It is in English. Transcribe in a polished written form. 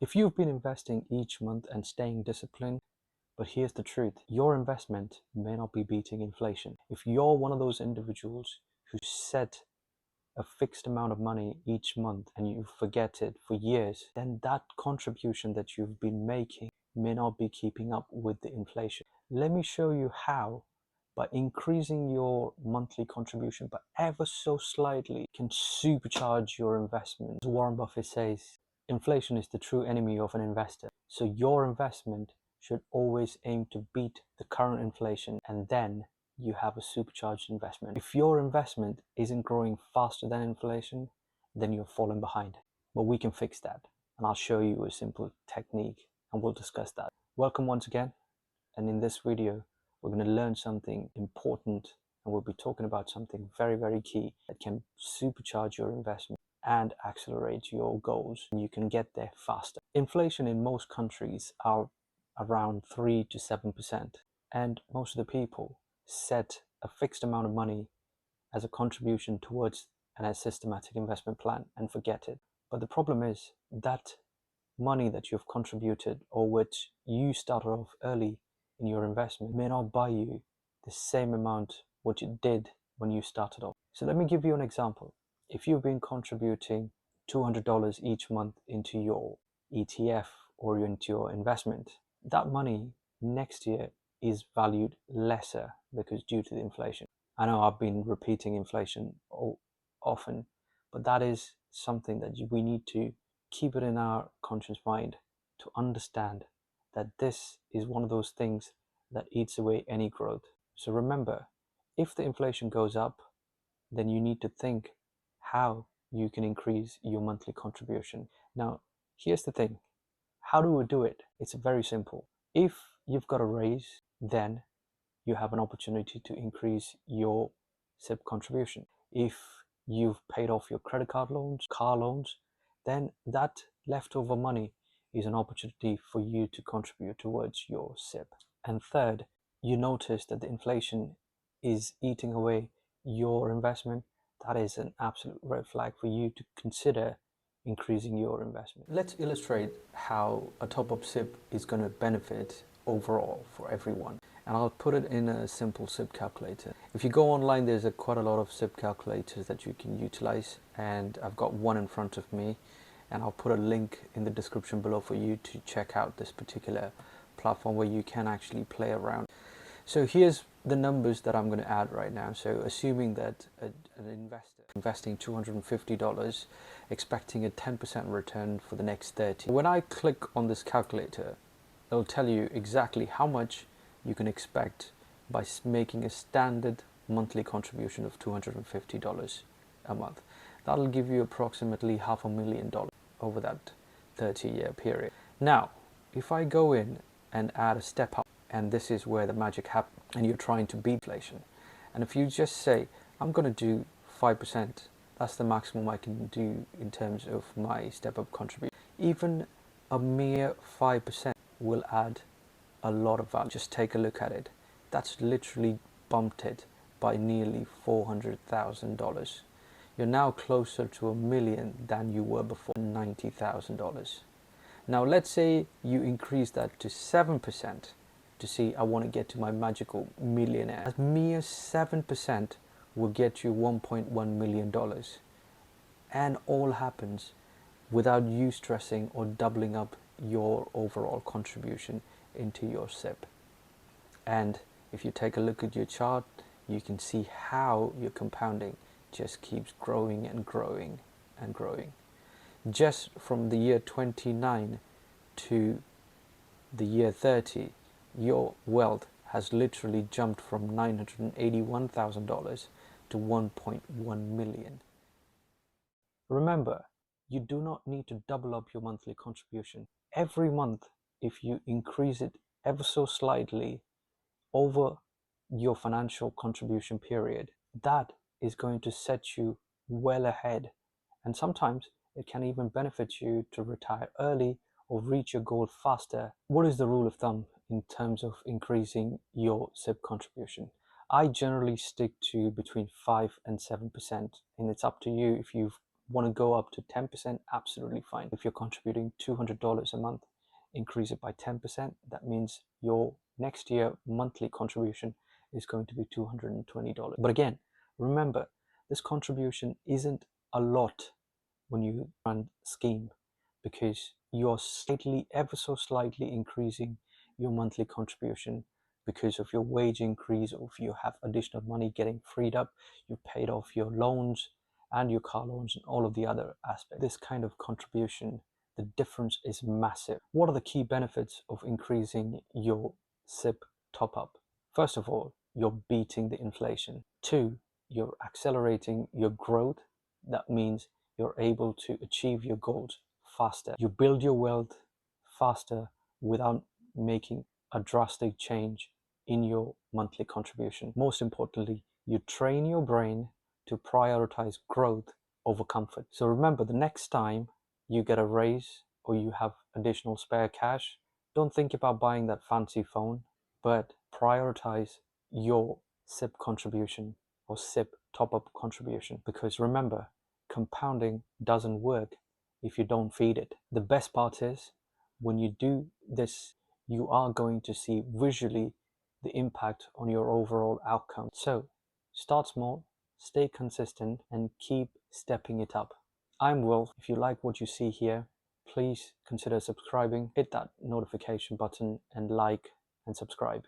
If you've been investing each month and staying disciplined, but here's the truth, your investment may not be beating inflation. If you're one of those individuals who set a fixed amount of money each month and you forget it for years, then that contribution that you've been making may not be keeping up with the inflation. Let me show you how. By increasing your monthly contribution by ever so slightly, can supercharge your investment. As Warren Buffett says, inflation is the true enemy of an investor. So your investment should always aim to beat the current inflation, and then you have a supercharged investment. If your investment isn't growing faster than inflation, then you're falling behind. But we can fix that, and I'll show you a simple technique and we'll discuss that. Welcome once again, and in this video we're going to learn something important, and we'll be talking about something very, very key that can supercharge your investment and accelerate your goals, and you can get there faster. Inflation in most countries are around 3 to 7%, and most of the people set a fixed amount of money as a contribution towards a systematic investment plan and forget it. But the problem is that money that you've contributed, or which you started off early in your investment, may not buy you the same amount what you did when you started off. So let me give you an example. If you've been contributing $200 each month into your ETF or into your investment, that money next year is valued lesser because due to the inflation. I know I've been repeating inflation often, but that is something that we need to keep it in our conscious mind to understand that this is one of those things that eats away any growth. So remember, if the inflation goes up, then you need to think how you can increase your monthly contribution. Now, here's the thing. How do we do it? It's very simple. If you've got a raise, then you have an opportunity to increase your SIP contribution. If you've paid off your credit card loans, car loans, then that leftover money is an opportunity for you to contribute towards your SIP. And third, you notice that the inflation is eating away your investment. That is an absolute red flag for you to consider increasing your investment. Let's illustrate how a top-up SIP is going to benefit overall for everyone. And I'll put it in a simple SIP calculator. If you go online, there's quite a lot of SIP calculators that you can utilize, and I've got one in front of me, and I'll put a link in the description below for you to check out this particular platform where you can actually play around. So here's the numbers that I'm going to add right now. So assuming that an investor investing $250, expecting a 10% return for the next 30. When I click on this calculator, it'll tell you exactly how much you can expect by making a standard monthly contribution of $250 a month. That'll give you approximately $500,000 over that 30-year period. Now, if I go in and add a step up, and this is where the magic happens, and you're trying to beat inflation, and if you just say, I'm going to do 5%, that's the maximum I can do in terms of my step up contribution. Even a mere 5% will add a lot of value. Just take a look at it. That's literally bumped it by nearly $400,000. You're now closer to $1 million than you were before, $90,000. Now let's say you increase that to 7% to see, I want to get to my magical millionaire. A mere 7% will get you $1.1 million, and all happens without you stressing or doubling up your overall contribution into your SIP. And if you take a look at your chart, you can see how your compounding just keeps growing and growing and growing. Just from the year 29 to the year 30, your wealth has literally jumped from $981,000 to $1.1 million. Remember, you do not need to double up your monthly contribution. Every month, if you increase it ever so slightly over your financial contribution period, that is going to set you well ahead. And sometimes it can even benefit you to retire early or reach your goal faster. What is the rule of thumb in terms of increasing your SIP contribution? I generally stick to between 5 and 7%, and it's up to you if you've want to go up to 10%, absolutely fine. If you're contributing $200 a month, increase it by 10%. That means your next year monthly contribution is going to be $220. But again, remember, this contribution isn't a lot when you run scheme, because you're slightly, ever so slightly increasing your monthly contribution because of your wage increase, or if you have additional money getting freed up, you've paid off your loans and your car loans and all of the other aspects. This kind of contribution, the difference is massive. What are the key benefits of increasing your SIP top up? First of all, you're beating the inflation. Two, you're accelerating your growth. That means you're able to achieve your goals faster. You build your wealth faster without making a drastic change in your monthly contribution. Most importantly, you train your brain to prioritize growth over comfort. So remember, the next time you get a raise or you have additional spare cash, don't think about buying that fancy phone, but prioritize your SIP contribution or SIP top-up contribution. Because remember, compounding doesn't work if you don't feed it. The best part is, when you do this, you are going to see visually the impact on your overall outcome. So start small, stay consistent, and keep stepping it up. I'm Wilf. If you like what you see here, please consider subscribing, hit that notification button, and like and subscribe.